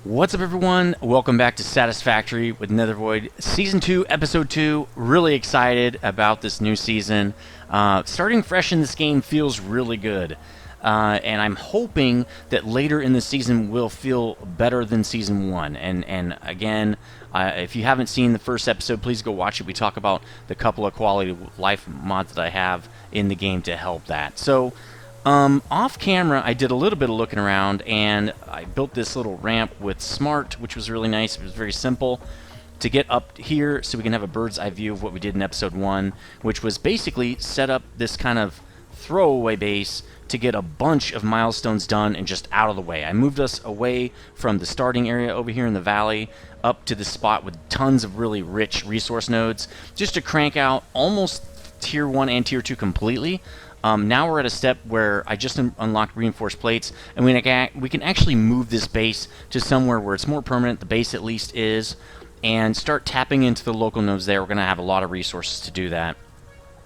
What's up, everyone? Welcome back to Satisfactory with Nethervoid Season 2, Episode 2. Really excited about this new season. Starting fresh in this game feels really good. And I'm hoping that later in the season will feel better than Season 1. And again, if you haven't seen the first episode, please go watch it. We talk about the couple of quality of life mods that I have in the game to help that. So, off camera, I did a little bit of looking around, and I built this little ramp with Smart, which was really nice. It was very simple to get up here so we can have a bird's eye view of what we did in episode 1, which was basically set up this kind of throwaway base to get a bunch of milestones done and just out of the way. I moved us away from the starting area over here in the valley up to the spot with tons of really rich resource nodes just to crank out almost Tier 1 and Tier 2 completely. Now we're at a step where I just unlocked reinforced plates, and we can actually move this base to somewhere where it's more permanent, the base at least is, and start tapping into the local nodes there. We're going to have a lot of resources to do that.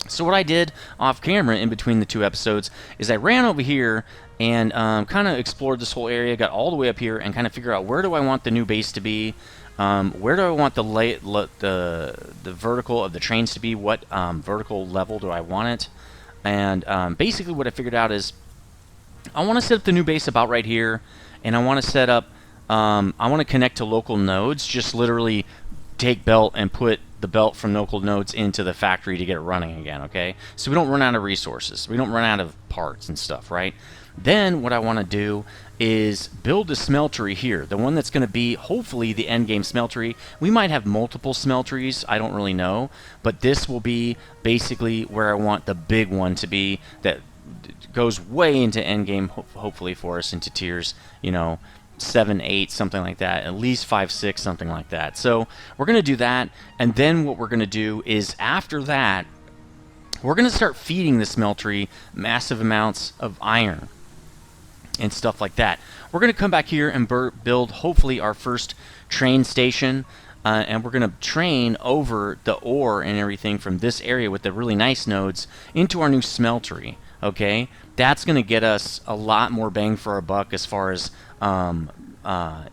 So what I did off camera in between the two episodes is I ran over here and kind of explored this whole area, got all the way up here, and kind of figure out where do I want the new base to be, where do I want the vertical of the trains to be, what vertical level do I want it. And basically what I figured out is I want to set up the new base about right here, and I want to set up, I want to connect to local nodes, just literally take belt and put the belt from local nodes into the factory to get it running again, okay? So we don't run out of resources. We don't run out of parts and stuff, right? Then what I want to do is build a smeltery here, the one that's going to be hopefully the end game smeltery. We might have multiple smelteries, I don't really know, but this will be basically where I want the big one to be that goes way into end game, hopefully for us into tiers, 7, 8, something like that, at least 5, 6, something like that. So we're going to do that, and then what we're going to do is after that, we're going to start feeding the smeltery massive amounts of iron and stuff like that. We're going to come back here and build hopefully our first train station, and we're going to train over the ore and everything from this area with the really nice nodes into our new smeltery. Okay, that's going to get us a lot more bang for our buck as far as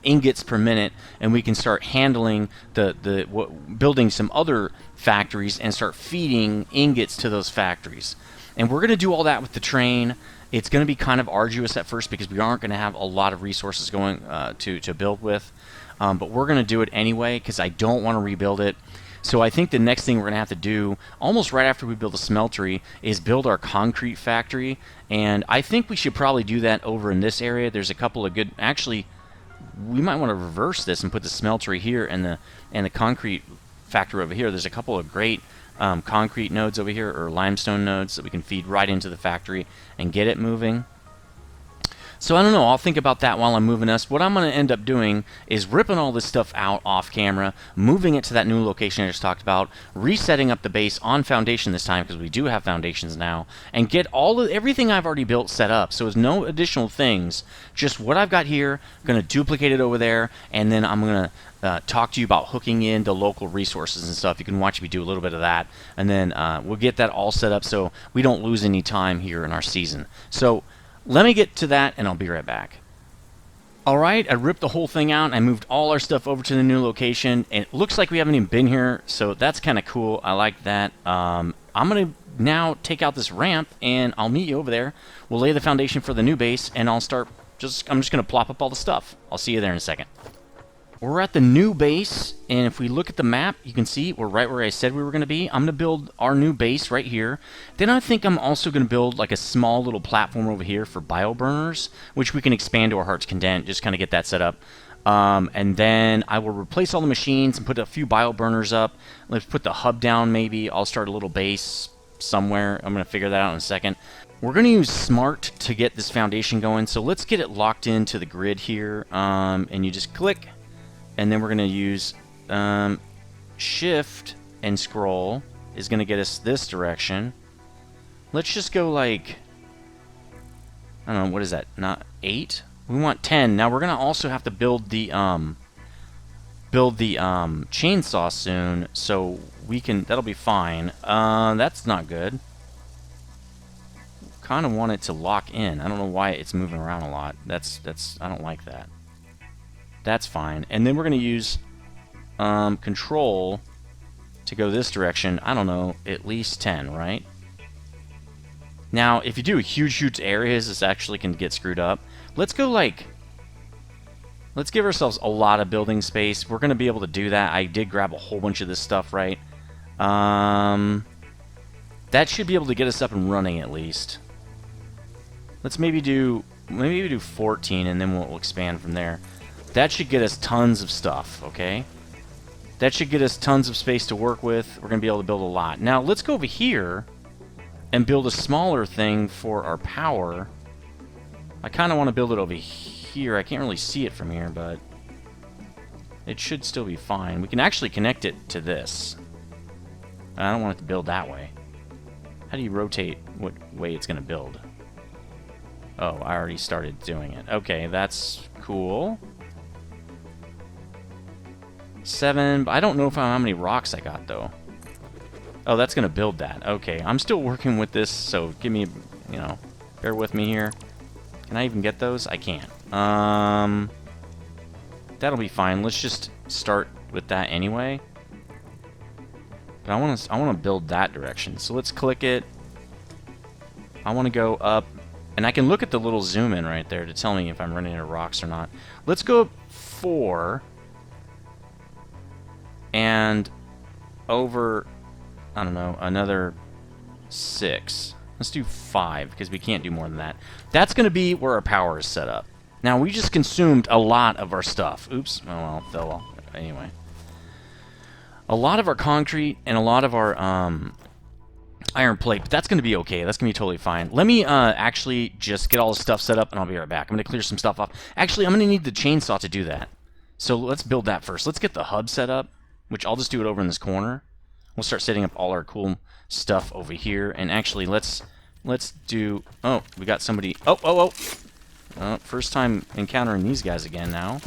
ingots per minute, and we can start handling building some other factories and start feeding ingots to those factories. And we're going to do all that with the train. It's going to be kind of arduous at first because we aren't going to have a lot of resources going to build with, but we're going to do it anyway because I don't want to rebuild it. So I think the next thing we're going to have to do, almost right after we build a smeltery, is build our concrete factory. And I think we should probably do that over in this area. There's a couple of good... Actually, we might want to reverse this and put the smeltery here and the concrete factory over here. There's a couple of great concrete nodes over here, or limestone nodes, that we can feed right into the factory and get it moving. So I don't know, I'll think about that while I'm moving us. What I'm going to end up doing is ripping all this stuff out off camera, moving it to that new location I just talked about, resetting up the base on foundation this time, because we do have foundations now, and get everything I've already built set up. So there's no additional things, just what I've got here, going to duplicate it over there, and then I'm going to talk to you about hooking in the local resources and stuff. You can watch me do a little bit of that, and then we'll get that all set up so we don't lose any time here in our season. So let me get to that, and I'll be right back. Alright, I ripped the whole thing out, and I moved all our stuff over to the new location, and it looks like we haven't even been here, so that's kind of cool. I like that. I'm going to now take out this ramp, and I'll meet you over there. We'll lay the foundation for the new base, and I'm just going to plop up all the stuff. I'll see you there in a second. We're at the new base, and if we look at the map, you can see we're right where I said we were going to be. I'm going to build our new base right here. Then I think I'm also going to build like a small little platform over here for bioburners, which we can expand to our heart's content, just kind of get that set up. And then I will replace all the machines and put a few bioburners up. Let's put the hub down maybe. I'll start a little base somewhere. I'm going to figure that out in a second. We're going to use Smart to get this foundation going, so let's get it locked into the grid here. And you just click. And then we're going to use Shift and scroll is going to get us this direction. Let's just go like, I don't know, what is that? Not 8? We want 10. Now we're going to also have to build the chainsaw soon, so we can, that'll be fine. That's not good. Kind of want it to lock in. I don't know why it's moving around a lot. I don't like that. That's fine. And then we're going to use control to go this direction. I don't know, at least 10, right? Now, if you do huge areas, this actually can get screwed up. Let's go like... Let's give ourselves a lot of building space. We're going to be able to do that. I did grab a whole bunch of this stuff, right? That should be able to get us up and running at least. Let's maybe do 14, and then we'll expand from there. That should get us tons of stuff, okay? That should get us tons of space to work with. We're going to be able to build a lot. Now, let's go over here and build a smaller thing for our power. I kind of want to build it over here. I can't really see it from here, but it should still be fine. We can actually connect it to this. I don't want it to build that way. How do you rotate what way it's going to build? Oh, I already started doing it. Okay, that's cool. 7. I don't know how many rocks I got, though. Oh, that's going to build that. Okay, I'm still working with this, so give me, you know, bear with me here. Can I even get those? I can't. That'll be fine. Let's just start with that anyway. But I want to build that direction. So let's click it. I want to go up, and I can look at the little zoom in right there to tell me if I'm running out of rocks or not. Let's go up 4 and over, I don't know, another 6. Let's do 5, because we can't do more than that. That's going to be where our power is set up. Now, we just consumed a lot of our stuff. Oops. Oh, well, fell off. Anyway. A lot of our concrete and a lot of our iron plate, but that's going to be okay. That's going to be totally fine. Let me actually just get all this stuff set up, and I'll be right back. I'm going to clear some stuff off. Actually, I'm going to need the chainsaw to do that. So let's build that first. Let's get the hub set up, which I'll just do it over in this corner. We'll start setting up all our cool stuff over here. And actually, let's do... Oh, we got somebody... Oh! First time encountering these guys again now.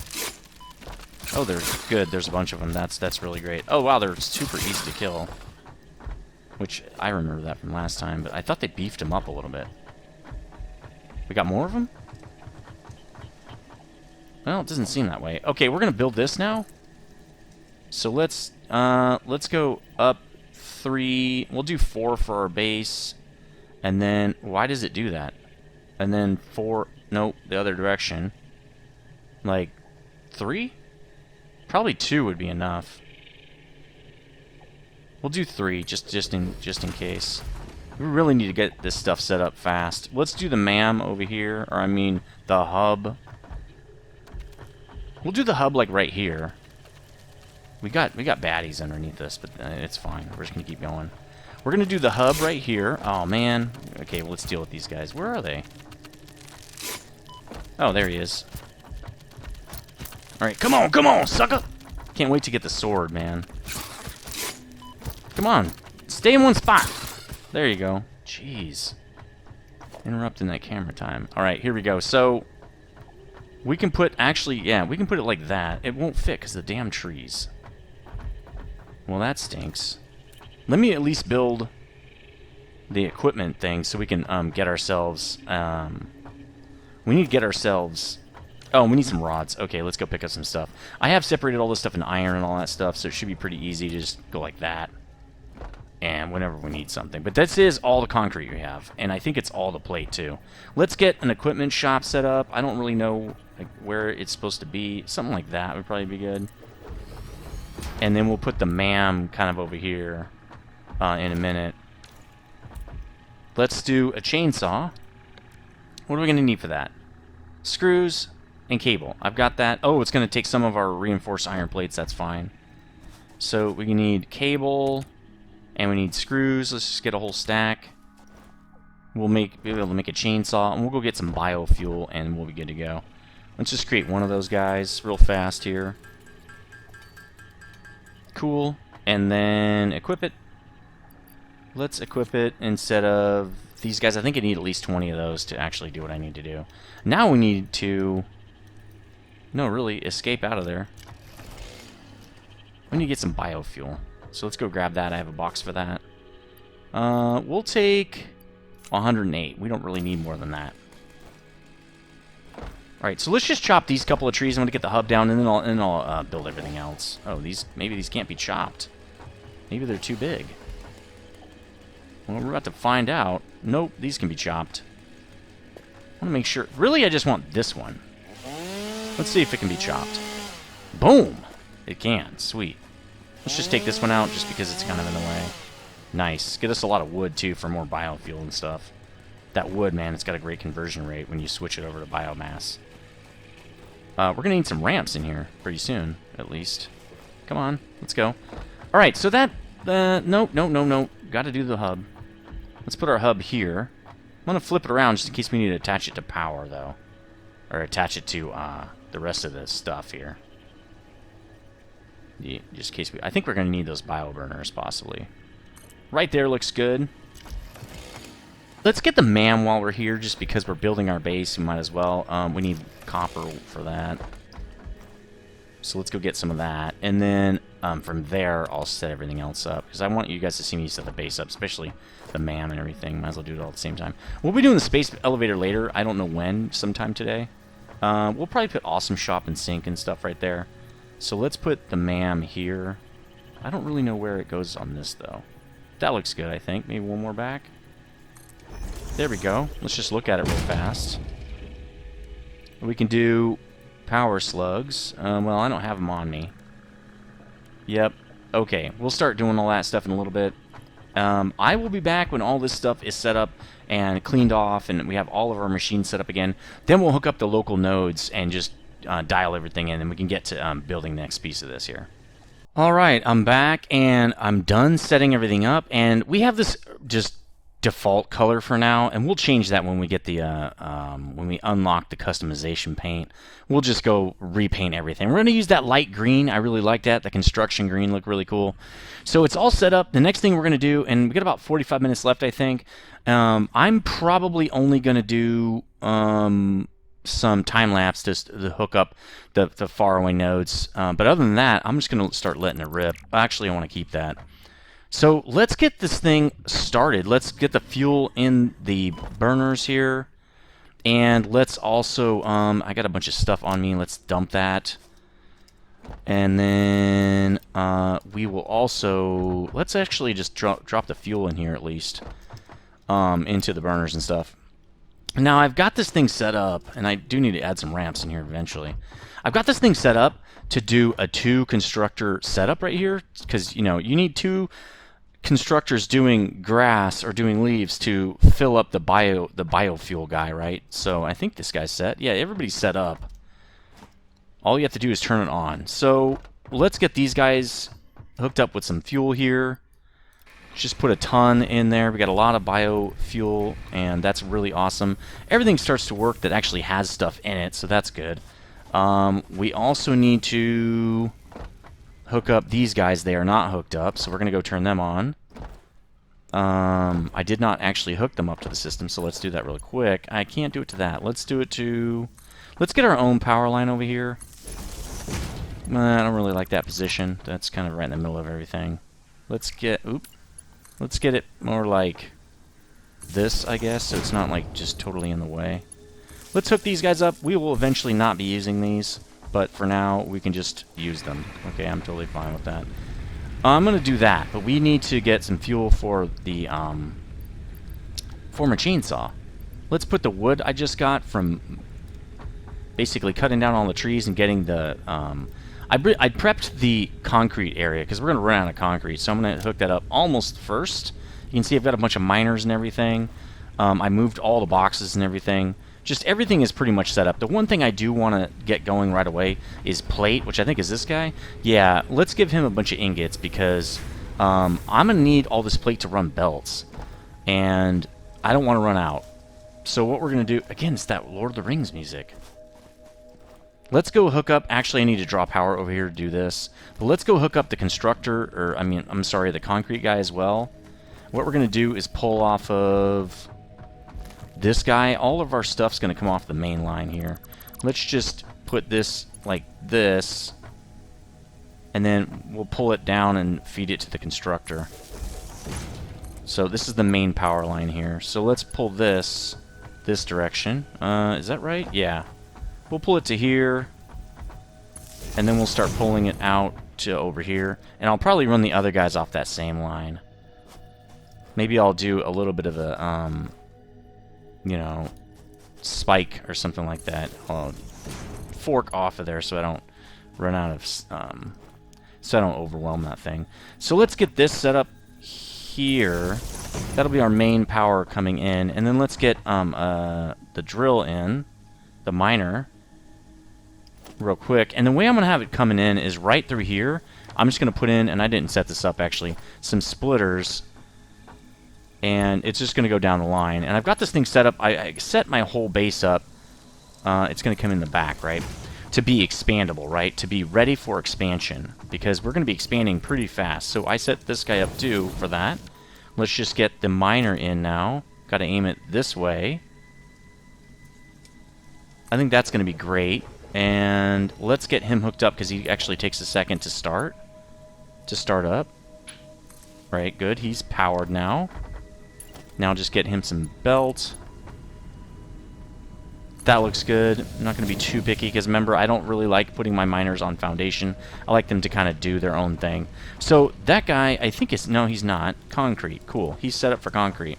Oh, they're good. There's a bunch of them. That's really great. Oh, wow, they're super easy to kill. Which, I remember that from last time, but I thought they beefed them up a little bit. We got more of them? Well, it doesn't seem that way. Okay, we're going to build this now. So let's go up 3. We'll do 4 for our base. And then, why does it do that? And then 4, nope, the other direction. Like, 3? Probably 2 would be enough. We'll do 3, just in case. We really need to get this stuff set up fast. Let's do the MAM over here, or I mean, the hub. We'll do the hub, like, right here. We got baddies underneath this, but it's fine. We're just gonna keep going. We're going to do the hub right here. Oh, man. Okay, well, let's deal with these guys. Where are they? Oh, there he is. Alright, come on, sucker! Can't wait to get the sword, man. Come on. Stay in one spot. There you go. Jeez. Interrupting that camera time. Alright, here we go. So, we can put, actually, yeah, we can put it like that. It won't fit because of the damn trees. Well, that stinks. Let me at least build the equipment thing so we can get ourselves... we need to get ourselves... Oh, we need some rods. Okay, let's go pick up some stuff. I have separated all this stuff in iron and all that stuff, so it should be pretty easy to just go like that. And whenever we need something. But this is all the concrete we have, and I think it's all the plate, too. Let's get an equipment shop set up. I don't really know like, where it's supposed to be. Something like that would probably be good. And then we'll put the MAM kind of over here. In a minute. Let's do a chainsaw. What are we going to need for that? Screws and cable. I've got that. Oh, it's going to take some of our reinforced iron plates. That's fine. So we need cable and we need screws. Let's just get a whole stack. We'll be able to make a chainsaw, and we'll go get some biofuel, and we'll be good to go. Let's just create one of those guys real fast here. Cool. And then equip it. Let's equip it instead of these guys. I think I need at least 20 of those to actually do what I need to do. Now we need to... No, really, escape out of there. We need to get some biofuel. So let's go grab that. I have a box for that. We'll take 108. We don't really need more than that. Alright, so let's just chop these couple of trees. I'm going to get the hub down, and then I'll build everything else. Oh, maybe these can't be chopped. Maybe they're too big. Well, we're about to find out. Nope, these can be chopped. I want to make sure. Really, I just want this one. Let's see if it can be chopped. Boom! It can. Sweet. Let's just take this one out just because it's kind of in the way. Nice. Get us a lot of wood, too, for more biofuel and stuff. That wood, man, it's got a great conversion rate when you switch it over to biomass. We're going to need some ramps in here pretty soon, at least. Come on. Let's go. All right, so that... no. Got to do the hub. Let's put our hub here. I'm going to flip it around just in case we need to attach it to power, though. Or attach it to the rest of the stuff here. Yeah, just in case we... I think we're going to need those bioburners, possibly. Right there looks good. Let's get the MAM while we're here, just because we're building our base. We might as well. We need copper for that. So let's go get some of that. And then from there, I'll set everything else up. Because I want you guys to see me set the base up, especially the MAM and everything. Might as well do it all at the same time. We'll be doing the space elevator later. I don't know when, sometime today. We'll probably put Awesome Shop and Sink and stuff right there. So let's put the MAM here. I don't really know where it goes on this, though. That looks good, I think. Maybe one more back. There we go. Let's just look at it real fast. We can do power slugs. Well, I don't have them on me. Yep. Okay. We'll start doing all that stuff in a little bit. I will be back when all this stuff is set up and cleaned off and we have all of our machines set up again. Then we'll hook up the local nodes and just dial everything in, and we can get to building the next piece of this here. Alright, I'm back and I'm done setting everything up, and we have this just default color for now, and we'll change that when we get the when we unlock the customization paint. We'll just go repaint everything. We're going to use that light green. I really like that. The construction green looked really cool. So it's all set up. The next thing we're going to do, and we got about 45 minutes left, I think. I'm probably only going to do some time lapse just to hook up the faraway nodes. But other than that, I'm just going to start letting it rip. Actually, I want to keep that. So let's get this thing started. Let's get the fuel in the burners here. And let's also, I got a bunch of stuff on me. Let's dump that. And then we will also, let's actually just drop the fuel in here at least. Into the burners and stuff. Now I've got this thing set up, and I do need to add some ramps in here eventually. I've got this thing set up to do a 2 constructor setup right here, because you know you need 2 constructors doing grass or doing leaves to fill up the biofuel guy, right? So I think this guy's set. Yeah, everybody's set up. All you have to do is turn it on. So let's get these guys hooked up with some fuel here. Just put a ton in there. We got a lot of biofuel, and that's really awesome. Everything starts to work that actually has stuff in it, so that's good. We also need to hook up these guys. They are not hooked up, so we're going to go turn them on. I did not actually hook them up to the system, so let's do that really quick. I can't do it to that. Let's do it to... Let's get our own power line over here. I don't really like that position. That's kind of right in the middle of everything. Let's get... Oop. Let's get it more like this, I guess, so it's not like just totally in the way. Let's hook these guys up. We will eventually not be using these, but for now we can just use them. Okay, I'm totally fine with that. I'm going to do that, but we need to get some fuel for the for my chainsaw. Let's put the wood I just got from basically cutting down all the trees and getting the... I prepped the concrete area because we're going to run out of concrete, so I'm going to hook that up almost first. You can see I've got a bunch of miners and everything. I moved all the boxes and everything. Just everything is pretty much set up. The one thing I do want to get going right away is plate, which I think is this guy. Yeah, let's give him a bunch of ingots because I'm going to need all this plate to run belts, and I don't want to run out. So what we're going to do, again, it's that Lord of the Rings music. Let's go hook up... Actually, I need to draw power over here to do this. But let's go hook up the constructor, or, I'm sorry, the concrete guy as well. What we're going to do is pull off of this guy. All of our stuff's going to come off the main line here. Let's just put this like this. And then we'll pull it down and feed it to the constructor. So this is the main power line here. So let's pull this direction. Is that right? Yeah. We'll pull it to here, and then we'll start pulling it out to over here. And I'll probably run the other guys off that same line. Maybe I'll do a little bit of a, you know, spike or something like that. I'll fork off of there so I don't run out of, so I don't overwhelm that thing. So let's get this set up here. That'll be our main power coming in. And then let's get the drill in, the miner, real quick. And the way I'm going to have it coming in is right through here. I'm just going to put in, and I didn't set this up actually, some splitters. And it's just going to go down the line. And I've got this thing set up. I set my whole base up. It's going to come in the back, right? To be expandable, right? To be ready for expansion. Because we're going to be expanding pretty fast. So I set this guy up too for that. Let's just get the miner in now. Got to aim it this way. I think that's going to be great. And let's get him hooked up because he actually takes a second to start. To start up. Right, good. He's powered now. Now just get him some belt. That looks good. I'm not going to be too picky because remember, I don't really like putting my miners on foundation. I like them to kind of do their own thing. So that guy, I think is, no, he's not. Concrete, cool. He's set up for concrete.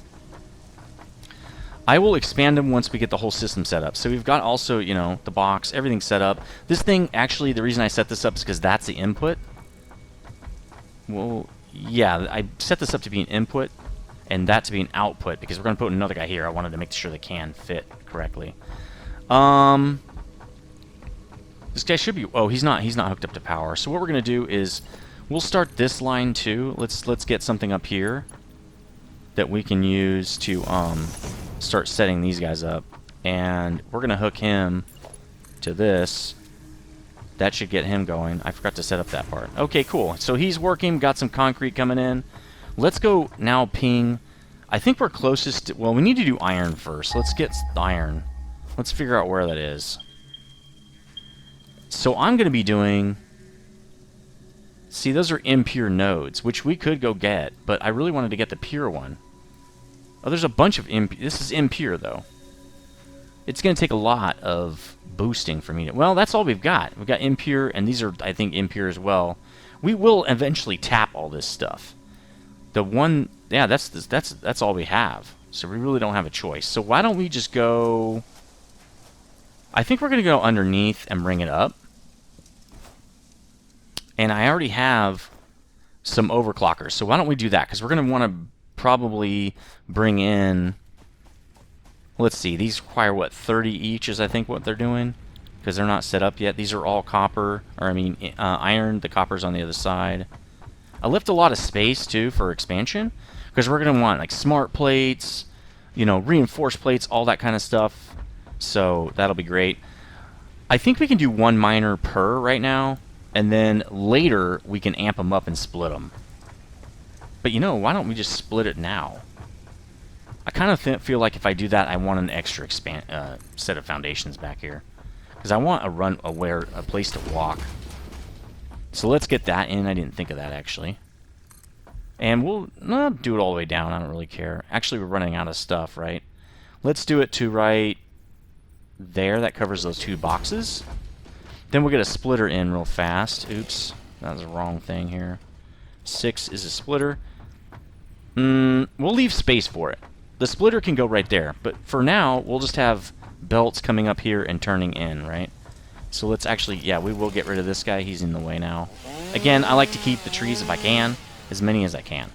I will expand him once we get the whole system set up. So we've got also, you know, the box, everything set up. This thing, actually, the reason I set this up is because that's the input. Well, yeah, I set this up to be an input and that to be an output because we're going to put another guy here. I wanted to make sure the can fit correctly. This guy should be... Oh, he's not hooked up to power. So what we're going to do is we'll start this line too. Let's get something up here that we can use to start setting these guys up. And we're going to hook him to this. That should get him going. I forgot to set up that part. Okay, cool. So he's working. Got some concrete coming in. Let's go now ping. I think we're closest to... Well, we need to do iron first. Let's get iron. Let's figure out where that is. So I'm going to be doing... See, those are impure nodes, which we could go get, but I really wanted to get the pure one. Oh, there's a bunch of impure... This is impure, though. It's going to take a lot of boosting for me to... Well, that's all we've got. We've got impure, and these are, I think, impure as well. We will eventually tap all this stuff. The one... Yeah, that's all we have. So we really don't have a choice. So why don't we just go... I think we're going to go underneath and bring it up. And I already have some overclockers. So why don't we do that? Because we're going to want to probably bring in... Let's see. These require, what, 30 each is I think what they're doing? Because they're not set up yet. These are all copper. Or, I mean, iron. The copper's on the other side. I left a lot of space, too, for expansion. Because we're going to want, like, smart plates, you know, reinforced plates, all that kind of stuff. So that'll be great. I think we can do one miner per right now. And then later, we can amp them up and split them. But, you know, why don't we just split it now? I kind of feel like if I do that, I want an extra set of foundations back here. Because I want a place to walk. So let's get that in. I didn't think of that, actually. And we'll do it all the way down. I don't really care. Actually, we're running out of stuff, right? Let's do it to right there. That covers those two boxes. Then we'll get a splitter in real fast. Oops. That was the wrong thing here. 6 is a splitter. We'll leave space for it. The splitter can go right there. But for now, we'll just have belts coming up here and turning in, right? So let's actually... Yeah, we will get rid of this guy. He's in the way now. Again, I like to keep the trees if I can. As many as I can.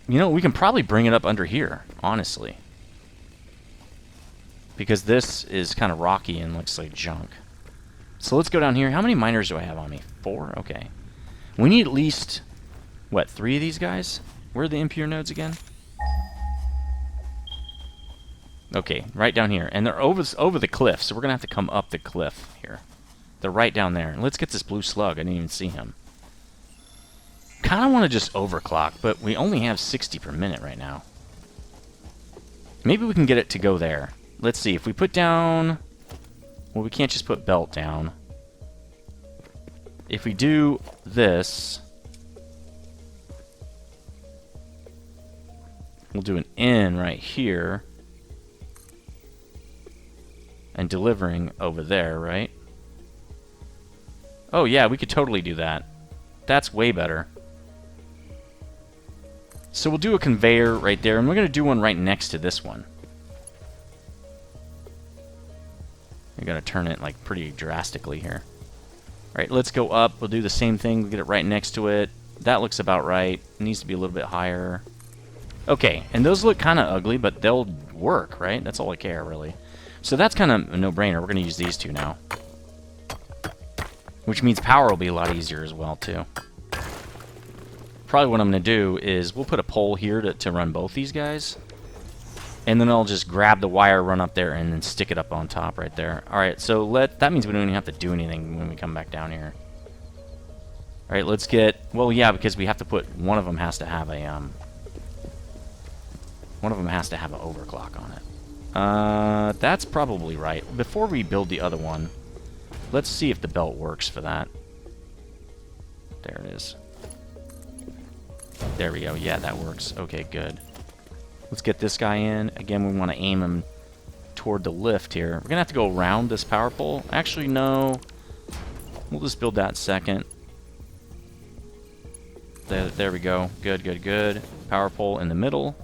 You know, we can probably bring it up under here, honestly. Because this is kind of rocky and looks like junk. So let's go down here. How many miners do I have on me? 4? Okay. We need at least, what, 3 of these guys? Where are the impure nodes again? Okay, right down here. And they're over the cliff, so we're going to have to come up the cliff here. They're right down there. And let's get this blue slug. I didn't even see him. Kind of want to just overclock, but we only have 60 per minute right now. Maybe we can get it to go there. Let's see. If we put down... Well, we can't just put belt down. If we do this... We'll do an in right here. and delivering over there, right? Oh yeah, we could totally do that. That's way better. So we'll do a conveyor right there, and we're going to do one right next to this one. We're going to turn it like pretty drastically here. Alright, let's go up. We'll do the same thing. We'll get it right next to it. That looks about right. It needs to be a little bit higher. Okay, and those look kind of ugly, but they'll work, right? That's all I care, really. So that's kind of a no-brainer. We're going to use these two now. Which means power will be a lot easier as well, too. Probably what I'm going to do is we'll put a pole here to run both these guys. And then I'll just grab the wire, run up there, and then stick it up on top right there. Alright, so that means we don't even have to do anything when we come back down here. Alright, let's get... Well, yeah, because we have to put... One of them has to have a... One of them has to have an overclock on it. That's probably right. Before we build the other one, let's see if the belt works for that. There it is. There we go. Yeah, that works. Okay, good. Let's get this guy in. Again, we want to aim him toward the lift here. We're going to have to go around this power pole. Actually, no. We'll just build that second. There we go. Good, good, good. Power pole in the middle.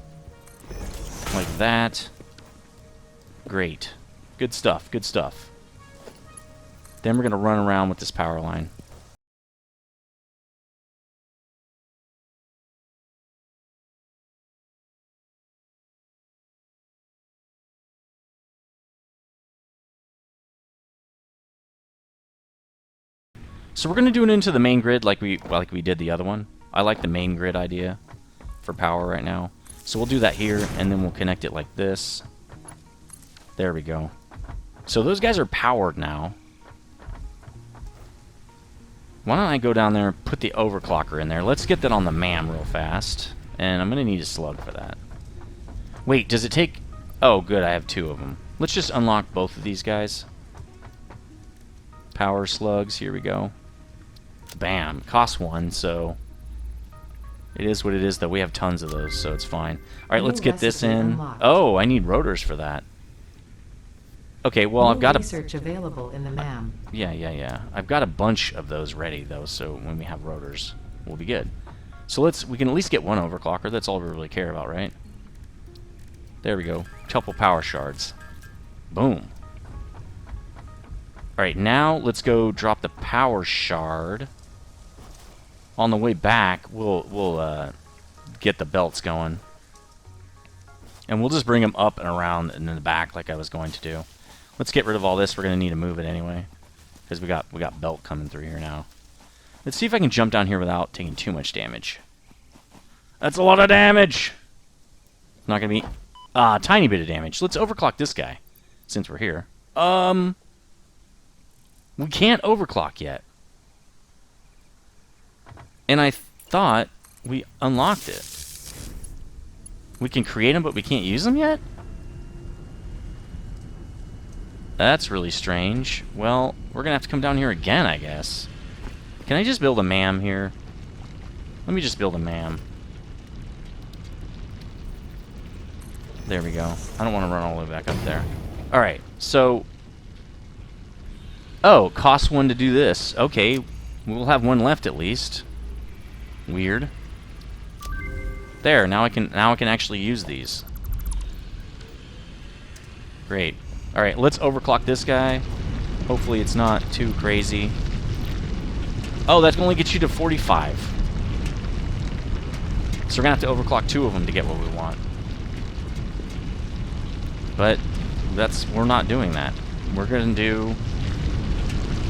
Like that. Great. Good stuff, good stuff. Then we're going to run around with this power line. So we're going to do it into the main grid like we did the other one. I like the main grid idea for power right now. So we'll do that here, and then we'll connect it like this. There we go. So those guys are powered now. Why don't I go down there and put the overclocker in there? Let's get that on the MAM real fast. And I'm going to need a slug for that. Wait, does it take... Oh, good, I have two of them. Let's just unlock both of these guys. Power slugs, here we go. Bam. Costs one, so... It is what it is, though. We have tons of those, so it's fine. Alright, let's get this in. Oh, I need rotors for that. Okay, well, I've got research available in the MAM. Yeah. I've got a bunch of those ready, though, so when we have rotors, we'll be good. So we can at least get one overclocker. That's all we really care about, right? There we go. Couple power shards. Boom. Alright, now let's go drop the power shard. On the way back, we'll get the belts going. And we'll just bring them up and around and in the back like I was going to do. Let's get rid of all this. We're going to need to move it anyway. Because we got belt coming through here now. Let's see if I can jump down here without taking too much damage. That's a lot of damage! Not going to be... a tiny bit of damage. Let's overclock this guy. Since we're here. We can't overclock yet. And I thought we unlocked it. We can create them, but we can't use them yet? That's really strange. Well, we're going to have to come down here again, I guess. Can I just build a MAM here? Let me just build a MAM. There we go. I don't want to run all the way back up there. Alright, so... Oh, costs one to do this. Okay, we'll have one left at least. Weird. There, now I can actually use these. Great. Alright, let's overclock this guy. Hopefully it's not too crazy. Oh, that only gets you to 45. So we're gonna have to overclock two of them to get what we want. But we're not doing that. We're gonna do...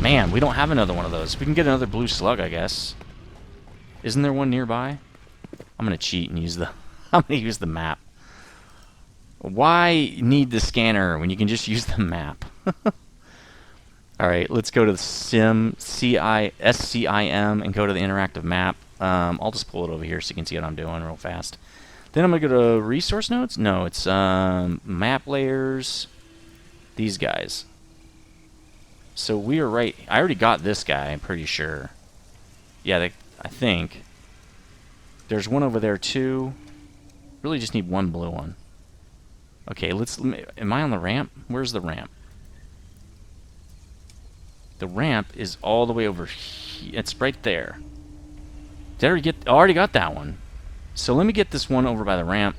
Man, we don't have another one of those. We can get another blue slug, I guess. Isn't there one nearby? I'm gonna cheat and use the... I'm gonna use the map. Why need the scanner when you can just use the map? Alright, let's go to the SCIM, and go to the interactive map. I'll just pull it over here so you can see what I'm doing real fast. Then I'm gonna go to resource nodes? No, it's map layers. These guys. So we are right... I already got this guy, I'm pretty sure. Yeah, I think. There's one over there, too. Really just need one blue one. Okay, am I on the ramp? Where's the ramp? The ramp is all the way over here. It's right there. Did I already get... I already got that one. So let me get this one over by the ramp.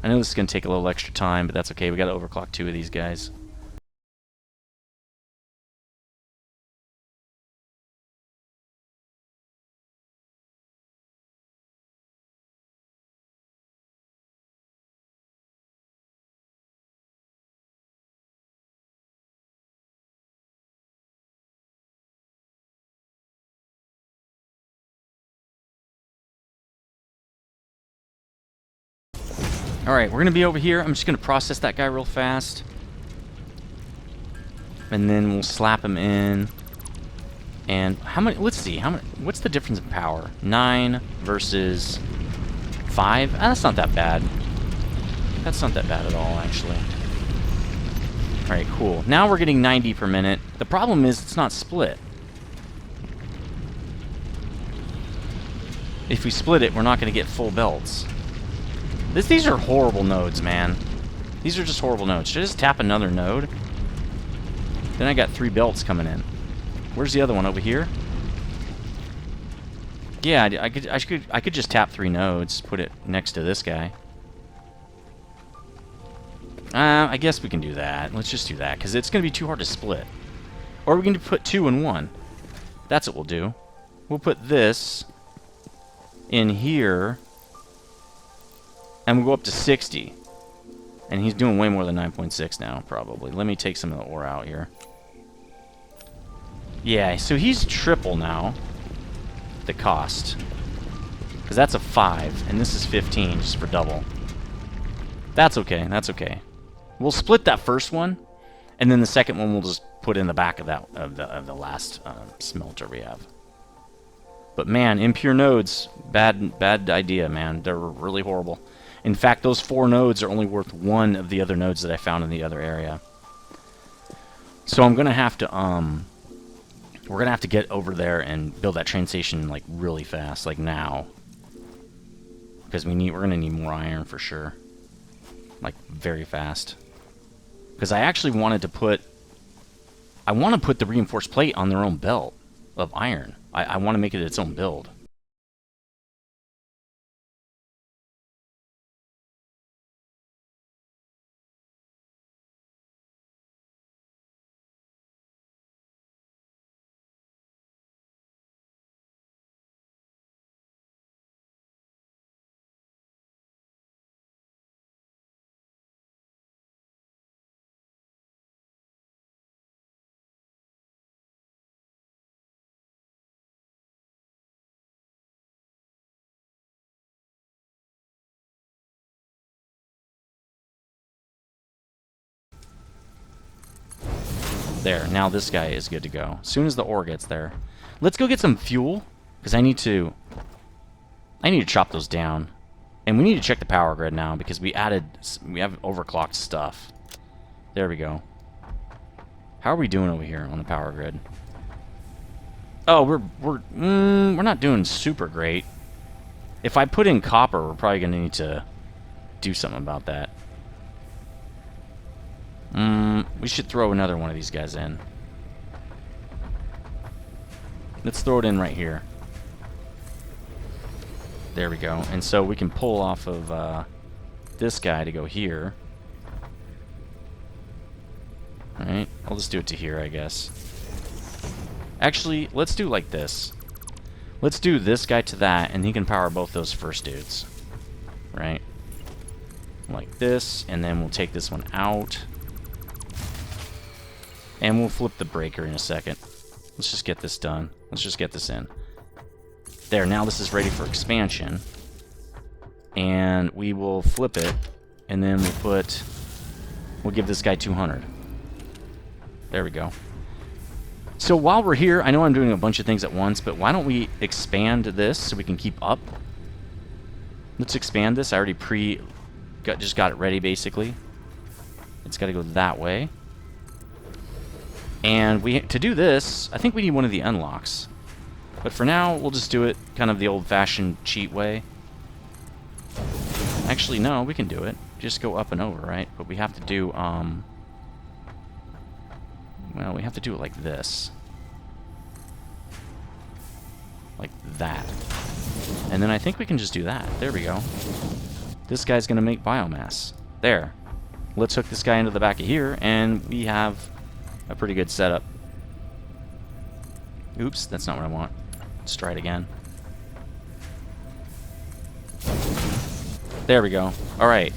I know this is going to take a little extra time, but that's okay. We got to overclock 2 of these guys. Alright, we're going to be over here. I'm just going to process that guy real fast. And then we'll slap him in. And how many... Let's see. How many... What's the difference in power? 9 versus 5? Ah, that's not that bad. That's not that bad at all, actually. Alright, cool. Now we're getting 90 per minute. The problem is it's not split. If we split it, we're not going to get full belts. These are horrible nodes, man. These are just horrible nodes. Should I just tap another node? Then I got 3 belts coming in. Where's the other one? Over here? Yeah, I could just tap 3 nodes, put it next to this guy. I guess we can do that. Let's just do that, because it's going to be too hard to split. Or we can put 2 in 1. That's what we'll do. We'll put this in here, and we'll go up to 60. And he's doing way more than 9.6 now, probably. Let me take some of the ore out here. Yeah, so he's triple now, the cost. Because that's a 5, and this is 15, just for double. That's okay, that's okay. We'll split that first one, and then the second one we'll just put in the back of that of the last smelter we have. But man, impure nodes, bad idea, man. They're really horrible. In fact, those 4 nodes are only worth 1 of the other nodes that I found in the other area. So I'm gonna have to we're gonna have to get over there and build that train station like really fast, like now, because we're gonna need more iron for sure, like very fast. Because I actually wanted to put the reinforced plate on their own belt of iron. I want to make it its own build. There, now this guy is good to go. As soon as the ore gets there. Let's go get some fuel, because I need to chop those down. And we need to check the power grid now, because we have overclocked stuff. There we go. How are we doing over here on the power grid? Oh, we're not doing super great. If I put in copper, we're probably going to need to do something about that. We should throw another one of these guys in. Let's throw it in right here. There we go. And so we can pull off of this guy to go here. Alright, I'll just do it to here, I guess. Actually, let's do like this. Let's do this guy to that, and he can power both those first dudes. Right? Like this, and then we'll take this one out. And we'll flip the breaker in a second. Let's just get this done. Let's just get this in. There, now this is ready for expansion. And we will flip it, and then we'll give this guy 200. There we go. So while we're here, I know I'm doing a bunch of things at once, but why don't we expand this so we can keep up? Let's expand this. I already just got it ready, basically. It's got to go that way. And to do this, I think we need one of the unlocks. But for now, we'll just do it kind of the old-fashioned cheat way. Actually, no, we can do it. Just go up and over, right? But we have to do, well, we have to do it like this. like that. And then I think we can just do that. There we go. This guy's going to make biomass. There. Let's hook this guy into the back of here, and we have a pretty good setup. Oops, that's not what I want. Let's try it again. There we go. Alright.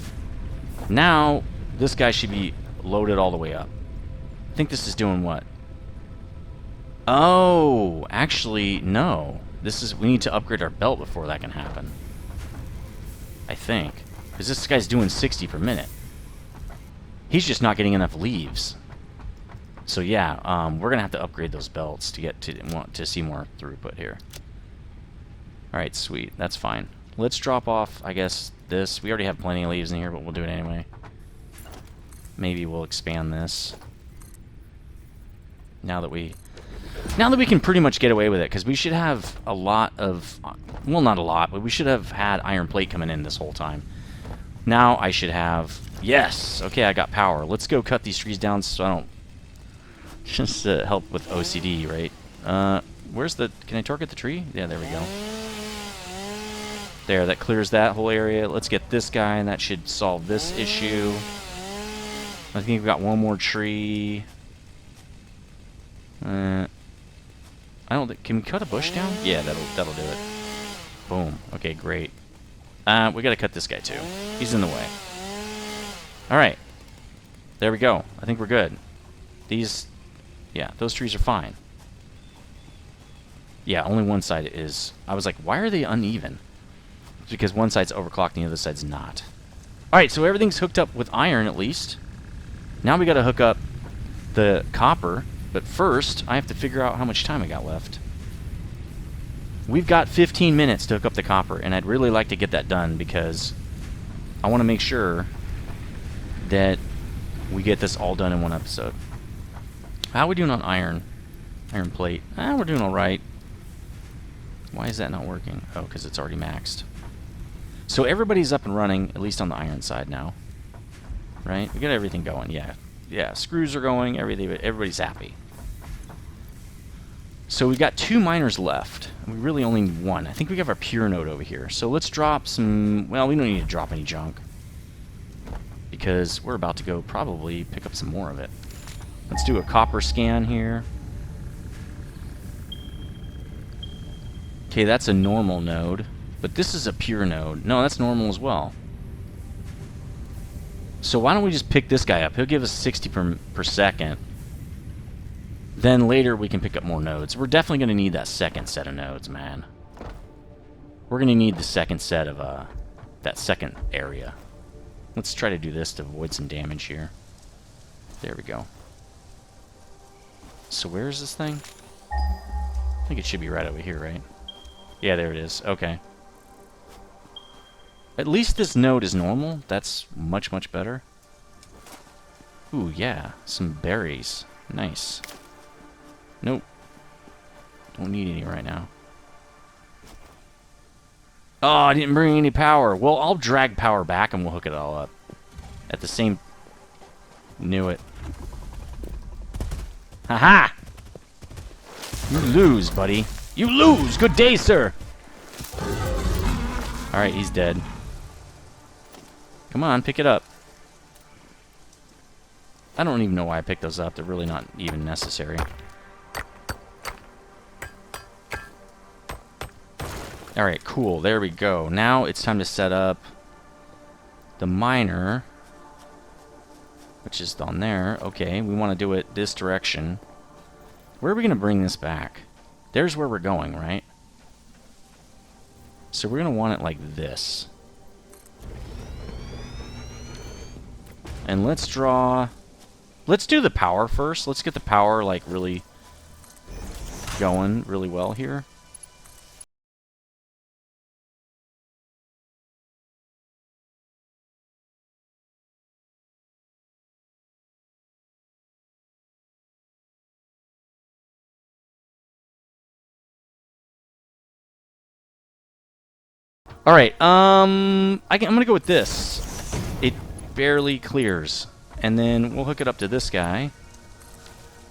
Now, this guy should be loaded all the way up. I think this is doing what? Oh, actually, no. We need to upgrade our belt before that can happen. I think. Because this guy's doing 60 per minute. He's just not getting enough leaves. So yeah, we're going to have to upgrade those belts to get to see more throughput here. Alright, sweet. That's fine. Let's drop off, I guess, this. We already have plenty of leaves in here, but we'll do it anyway. Maybe we'll expand this. Now that we can pretty much get away with it, because we should have a lot of... Well, not a lot, but we should have had iron plate coming in this whole time. Now I should have... Yes! Okay, I got power. Let's go cut these trees down so I don't... Just help with OCD, right? Where's the... Can I target the tree? Yeah, there we go. There, that clears that whole area. Let's get this guy, and that should solve this issue. I think we've got one more tree. I don't think... Can we cut a bush down? Yeah, that'll do it. Boom. Okay, great. We gotta cut this guy too. He's in the way. Alright. There we go. I think we're good. These... Yeah, those trees are fine. Yeah, only one side is... I was like, why are they uneven? It's because one side's overclocked and the other side's not. Alright, so everything's hooked up with iron at least. Now we gotta hook up the copper. But first, I have to figure out how much time I got left. We've got 15 minutes to hook up the copper, and I'd really like to get that done because I want to make sure that we get this all done in one episode. How are we doing on iron? Iron plate. We're doing alright. Why is that not working? Oh, because it's already maxed. So everybody's up and running, at least on the iron side now. Right? We got everything going, yeah. Yeah, screws are going, everybody's happy. So we've got 2 miners left. We really only need 1. I think we have our pure node over here. So let's drop some... Well, we don't need to drop any junk. Because we're about to go probably pick up some more of it. Let's do a copper scan here. Okay, that's a normal node. But this is a pure node. No, that's normal as well. So why don't we just pick this guy up? He'll give us 60 per second. Then later we can pick up more nodes. We're definitely going to need that second set of nodes, man. We're going to need the second set of that second area. Let's try to do this to avoid some damage here. There we go. So where is this thing? I think it should be right over here, right? Yeah, there it is. Okay. At least this node is normal. That's much, much better. Ooh, yeah. Some berries. Nice. Nope. Don't need any right now. Oh, I didn't bring any power. Well, I'll drag power back and we'll hook it all up. At the same... Knew it. Haha! You lose, buddy. You lose! Good day, sir! Alright, he's dead. Come on, pick it up. I don't even know why I picked those up. They're really not even necessary. Alright, cool. There we go. Now it's time to set up the miner, which is down there. Okay, we want to do it this direction. Where are we going to bring this back? There's where we're going, right? So we're going to want it like this. And let's draw... Let's do the power first. Let's get the power, like, really going really well here. Alright, I'm gonna go with this. It barely clears. And then we'll hook it up to this guy.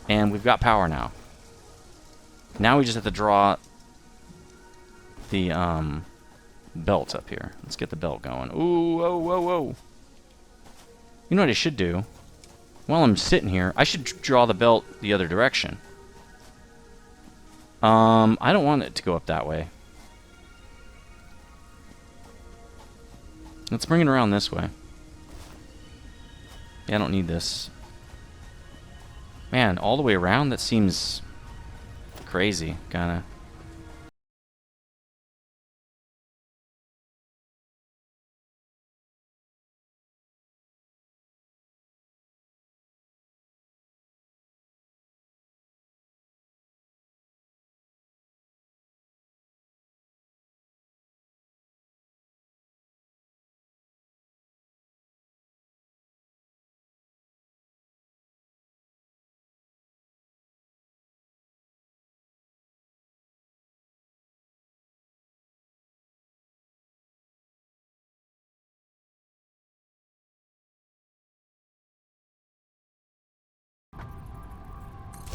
And we've got power now. Now we just have to draw the belt up here. Let's get the belt going. Ooh, whoa, whoa, whoa. You know what I should do? While I'm sitting here, I should draw the belt the other direction. I don't want it to go up that way. Let's bring it around this way. Yeah, I don't need this. Man, all the way around? That seems crazy, kinda.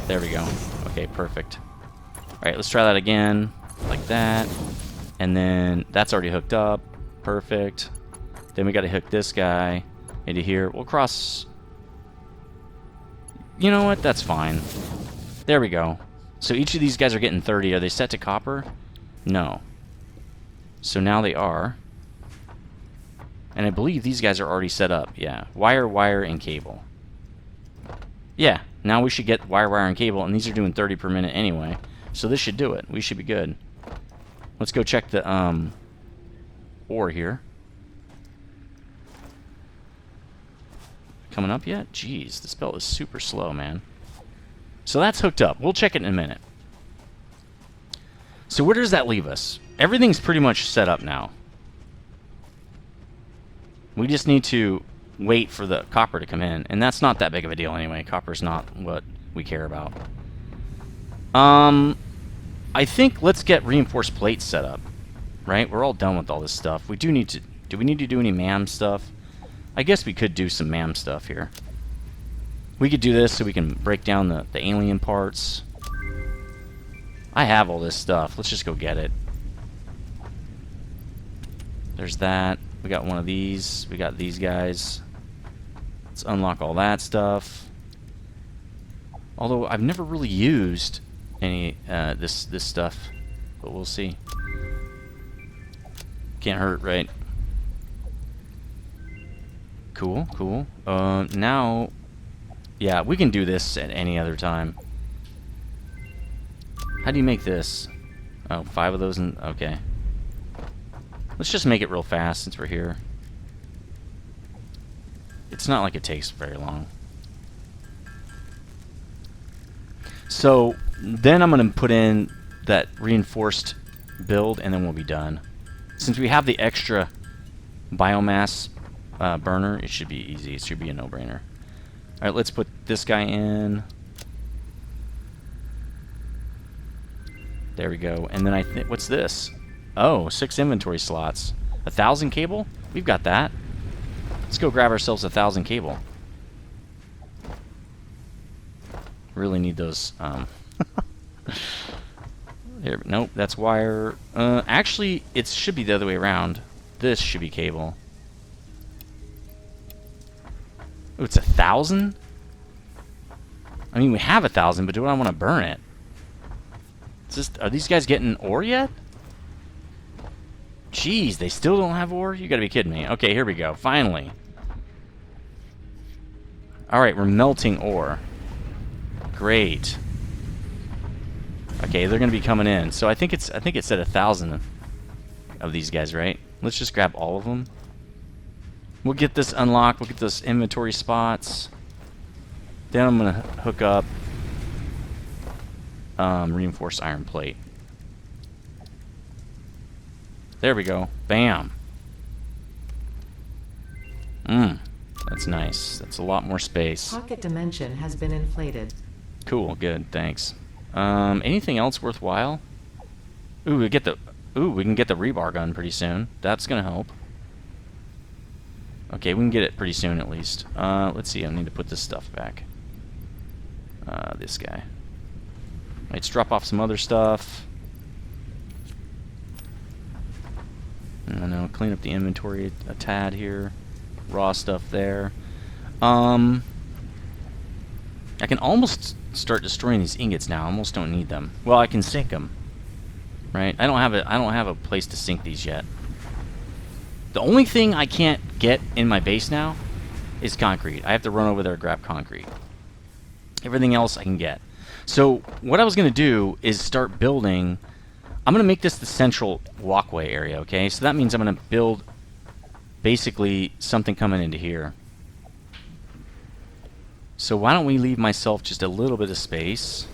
There we go. Okay, perfect. Alright, let's try that again. Like that. And then that's already hooked up. Perfect. Then we gotta hook this guy into here. We'll cross... You know what? That's fine. There we go. So each of these guys are getting 30. Are they set to copper? No. So now they are. And I believe these guys are already set up. Yeah. Wire, wire, and cable. Yeah. Now we should get wire, wire, and cable, and these are doing 30 per minute anyway. So this should do it. We should be good. Let's go check the ore here. Coming up yet? Jeez, this belt is super slow, man. So that's hooked up. We'll check it in a minute. So where does that leave us? Everything's pretty much set up now. We just need to wait for the copper to come in, and that's not that big of a deal anyway. Copper's not what we care about. I think let's get reinforced plates set up, right? We're all done with all this stuff. We do need to... Do we need to do any MAM stuff? I guess we could do some MAM stuff here. We could do this so we can break down the alien parts. I have all this stuff. Let's just go get it. There's that. We got one of these. We got these guys. Let's unlock all that stuff. Although I've never really used any this stuff, but we'll see. Can't hurt, right? Cool, cool. Now, yeah, we can do this at any other time. How do you make this? Oh, 5 of those in... Okay. Let's just make it real fast since we're here. It's not like it takes very long. So, then I'm going to put in that reinforced build, and then we'll be done. Since we have the extra biomass burner, it should be easy. It should be a no-brainer. Alright, let's put this guy in. There we go. And then I think... What's this? Oh, 6 inventory slots. 1,000 cable? We've got that. Let's go grab ourselves 1,000 cable. Really need those. Here, nope, that's wire. Actually, it should be the other way around. This should be cable. Oh, it's 1,000? I mean, we have 1,000, but do I want to burn it? Are these guys getting ore yet? Jeez, they still don't have ore? You gotta be kidding me. Okay, here we go. Finally. Alright, we're melting ore. Great. Okay, they're gonna be coming in. So I think it said 1,000 of these guys, right? Let's just grab all of them. We'll get this unlocked. We'll get those inventory spots. Then I'm gonna hook up reinforced iron plate. There we go. Bam. That's nice. That's a lot more space. Pocket dimension has been inflated. Cool. Good. Thanks. Anything else worthwhile? Ooh, we can get the rebar gun pretty soon. That's gonna help. Okay, we can get it pretty soon at least. Let's see. I need to put this stuff back. This guy. Let's drop off some other stuff. I don't know, clean up the inventory a tad here. Raw stuff there. I can almost start destroying these ingots now. I almost don't need them. Well, I can sink them. Right? I don't have a place to sink these yet. The only thing I can't get in my base now is concrete. I have to run over there and grab concrete. Everything else I can get. So what I was going to do is start building. I'm going to make this the central walkway area, okay? So that means I'm going to build basically something coming into here. So why don't we leave myself just a little bit of space.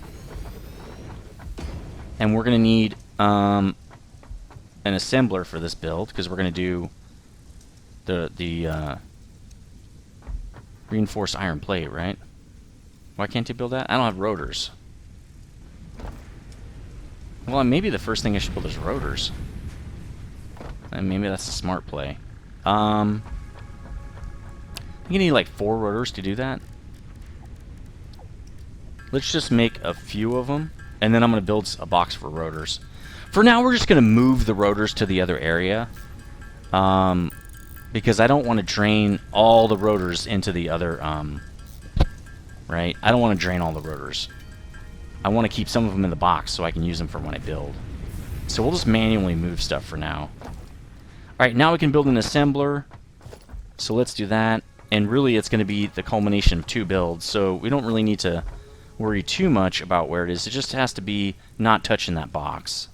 And we're going to need an assembler for this build, because we're going to do the reinforced iron plate, right? Why can't you build that? I don't have rotors. Well, maybe the first thing I should build is rotors. And maybe that's a smart play. I think you need like 4 rotors to do that. Let's just make a few of them, and then I'm going to build a box for rotors. For now, we're just going to move the rotors to the other area. Because I don't want to drain all the rotors into the other, right? I don't want to drain all the rotors. I want to keep some of them in the box so I can use them for when I build. So we'll just manually move stuff for now. Alright, now we can build an assembler. So let's do that. And really, it's going to be the culmination of 2 builds. So we don't really need to worry too much about where it is. It just has to be not touching that box.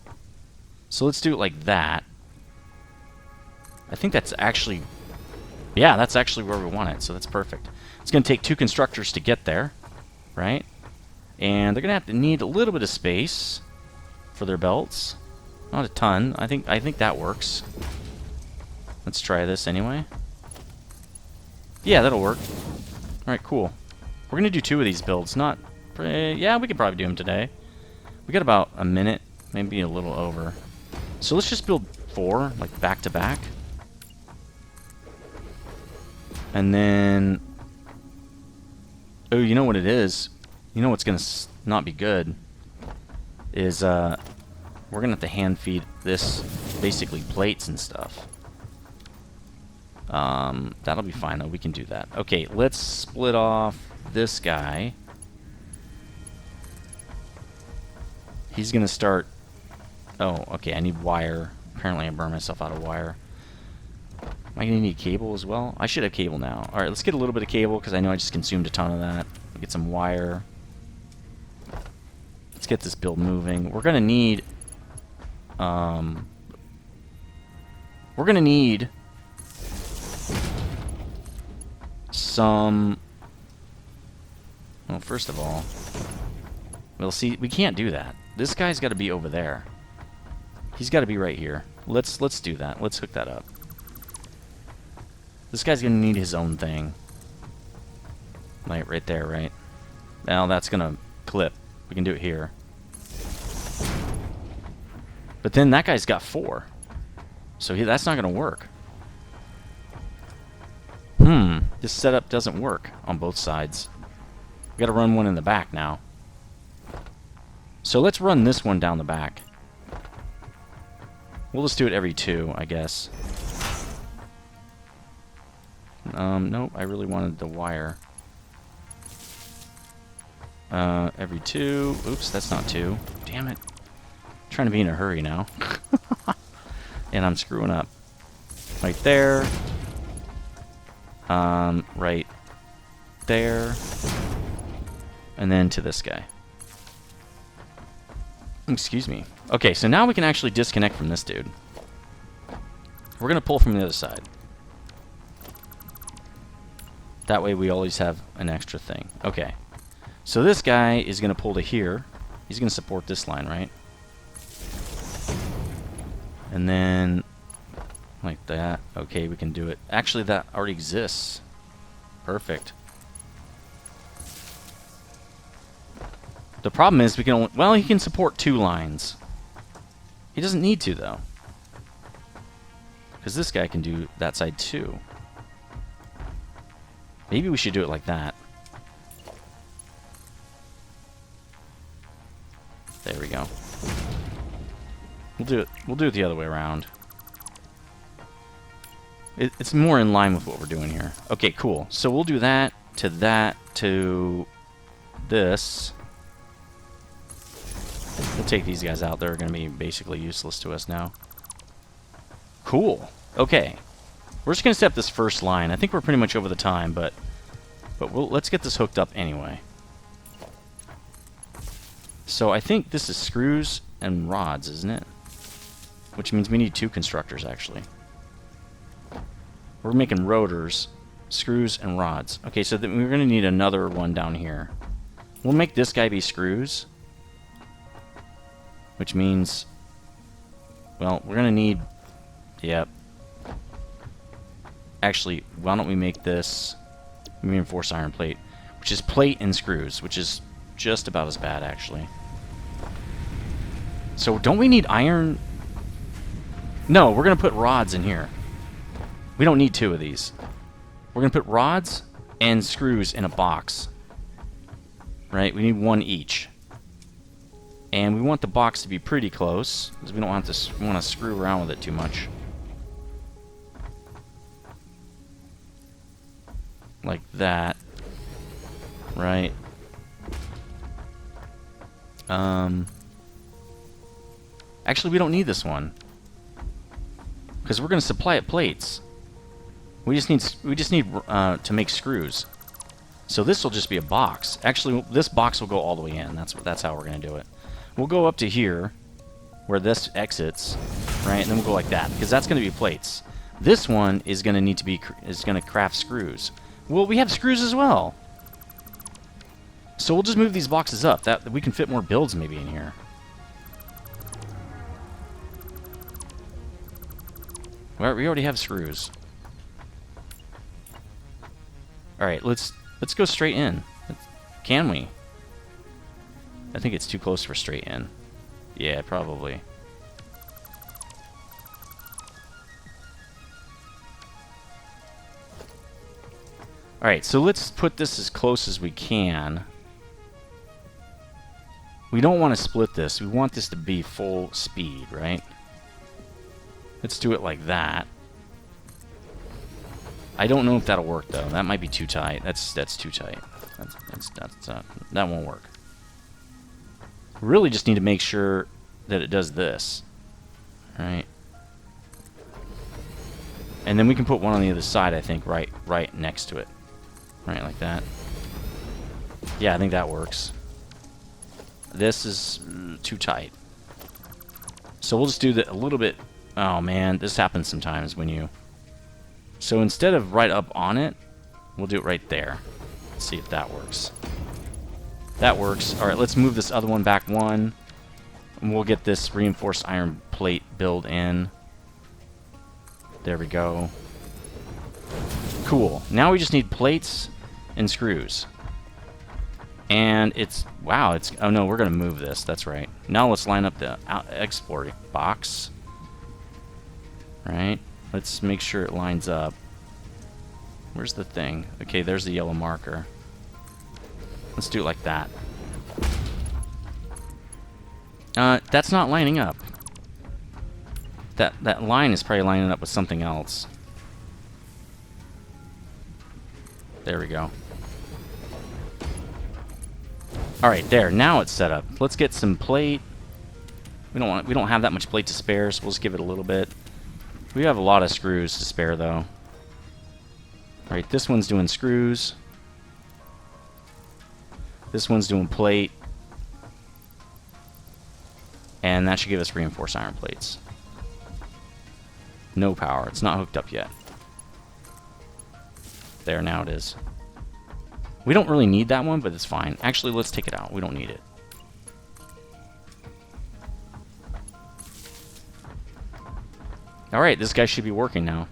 So let's do it like that. I think that's actually... Yeah, that's actually where we want it, so that's perfect. It's going to take 2 constructors to get there, right? And they're going to have to need a little bit of space for their belts. Not a ton. I think that works. Let's try this anyway. Yeah, that'll work. Alright, cool. We're going to do 2 of these builds. Not... yeah, we could probably do them today. We got about a minute, maybe a little over. So let's just build 4, like back to back. And then... Oh, you know what it is? You know what's going to not be good? Is, we're going to have to hand feed this, basically, plates and stuff. That'll be fine, though. We can do that. Okay, let's split off this guy. He's going to start... Oh, okay, I need wire. Apparently I burned myself out of wire. Am I going to need cable as well? I should have cable now. Alright, let's get a little bit of cable, because I know I just consumed a ton of that. Get some wire. Let's get this build moving. We're going to need... We're going to need... some... Well, first of all... Well, see, we can't do that. This guy's got to be over there. He's got to be right here. Let's do that. Let's hook that up. This guy's going to need his own thing. Like, right there, right? Now, that's going to clip. We can do it here. But then that guy's got 4. So that's not going to work. This setup doesn't work on both sides. We got to run one in the back now. So let's run this one down the back. We'll just do it every 2, I guess. Nope, I really wanted the wire. Every 2. Oops, that's not 2. Damn it. I'm trying to be in a hurry now. And I'm screwing up. Right there. Right there. And then to this guy. Excuse me. Okay, so now we can actually disconnect from this dude. We're going to pull from the other side. That way we always have an extra thing. Okay. So this guy is going to pull to here. He's going to support this line, right? And then... like that. Okay, we can do it. Actually, that already exists. Perfect. The problem is we can only... well, he can support 2 lines. He doesn't need to, though. Because this guy can do that side, too. Maybe we should do it like that. There we go. We'll do it the other way around. It's more in line with what we're doing here. Okay, cool. So we'll do that to this. We'll take these guys out. They're going to be basically useless to us now. Cool. Okay. We're just going to set up this first line. I think we're pretty much over the time, but let's get this hooked up anyway. So I think this is screws and rods, isn't it? Which means we need 2 constructors, actually. We're making rotors, screws, and rods. Okay, so then we're going to need another one down here. We'll make this guy be screws. Which means... well, we're going to need... yep. Actually, why don't we make this reinforced iron plate, which is plate and screws, which is just about as bad, actually. So don't we need iron? No, we're going to put rods in here. We don't need 2 of these. We're going to put rods and screws in a box. Right? We need 1 each. And we want the box to be pretty close, because we don't want to screw around with it too much. Like that. Right. Actually, we don't need this one, because we're going to supply it plates. We just need to make screws. So this will just be a box. Actually, this box will go all the way in. That's how we're going to do it. We'll go up to here, where this exits, right? And then we'll go like that, because that's going to be plates. This one is going to need to be going to craft screws. Well, we have screws as well. So we'll just move these boxes up. That we can fit more builds maybe in here. Well, we already have screws. All right, let's go straight in. Can we? I think it's too close for straight in. Yeah, probably. All right, so let's put this as close as we can. We don't want to split this. We want this to be full speed, right? Let's do it like that. I don't know if that'll work though. That might be too tight. That's too tight. That won't work. Really just need to make sure that it does this. All right. And then we can put one on the other side, I think, right next to it. Right, like that. Yeah, I think that works. This is too tight. So we'll just do that a little bit. Oh man, this happens sometimes when you... So instead of right up on it, we'll do it right there. Let's see if that works. That works. Alright, let's move this other one back 1. And we'll get this reinforced iron plate build in. There we go. Cool. Now we just need plates and screws. And it's... wow, it's... oh no, we're going to move this. That's right. Now let's line up the export box. Right? Let's make sure it lines up. Where's the thing? Okay, there's the yellow marker. Let's do it like that. That's not lining up. That line is probably lining up with something else. There we go. All right, there. Now it's set up. Let's get some plate. We don't have that much plate to spare, so we'll just give it a little bit. We have a lot of screws to spare, though. All right, this one's doing screws. This one's doing plate. And that should give us reinforced iron plates. No power. It's not hooked up yet. There, now it is. We don't really need that one, but it's fine. Actually, let's take it out. We don't need it. Alright, this guy should be working now.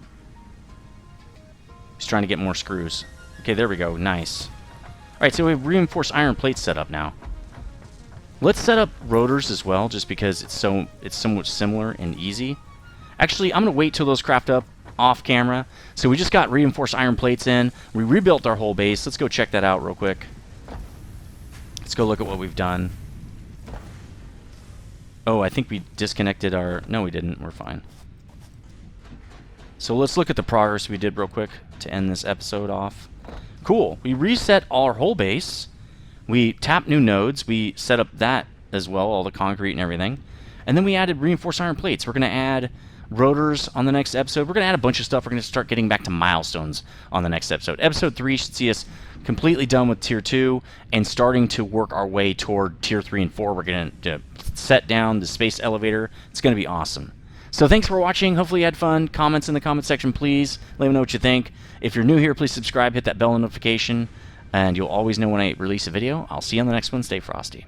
He's trying to get more screws. Okay, there we go. Nice. Alright, so we have reinforced iron plates set up now. Let's set up rotors as well, just because it's somewhat similar and easy. Actually, I'm going to wait till those craft up off camera. So we just got reinforced iron plates in. We rebuilt our whole base. Let's go check that out real quick. Let's go look at what we've done. Oh, I think we disconnected our... No, we didn't. We're fine. So let's look at the progress we did real quick to end this episode off. Cool. We reset our whole base. We tapped new nodes. We set up that as well, all the concrete and everything. And then we added reinforced iron plates. We're going to add rotors on the next episode. We're going to add a bunch of stuff. We're going to start getting back to milestones on the next episode. Episode 3 should see us completely done with Tier 2 and starting to work our way toward Tier 3 and 4. We're going to set down the space elevator. It's going to be awesome. So thanks for watching. Hopefully you had fun. Comments in the comment section, please. Let me know what you think. If you're new here, please subscribe, hit that bell notification, and you'll always know when I release a video. I'll see you on the next one. Stay frosty.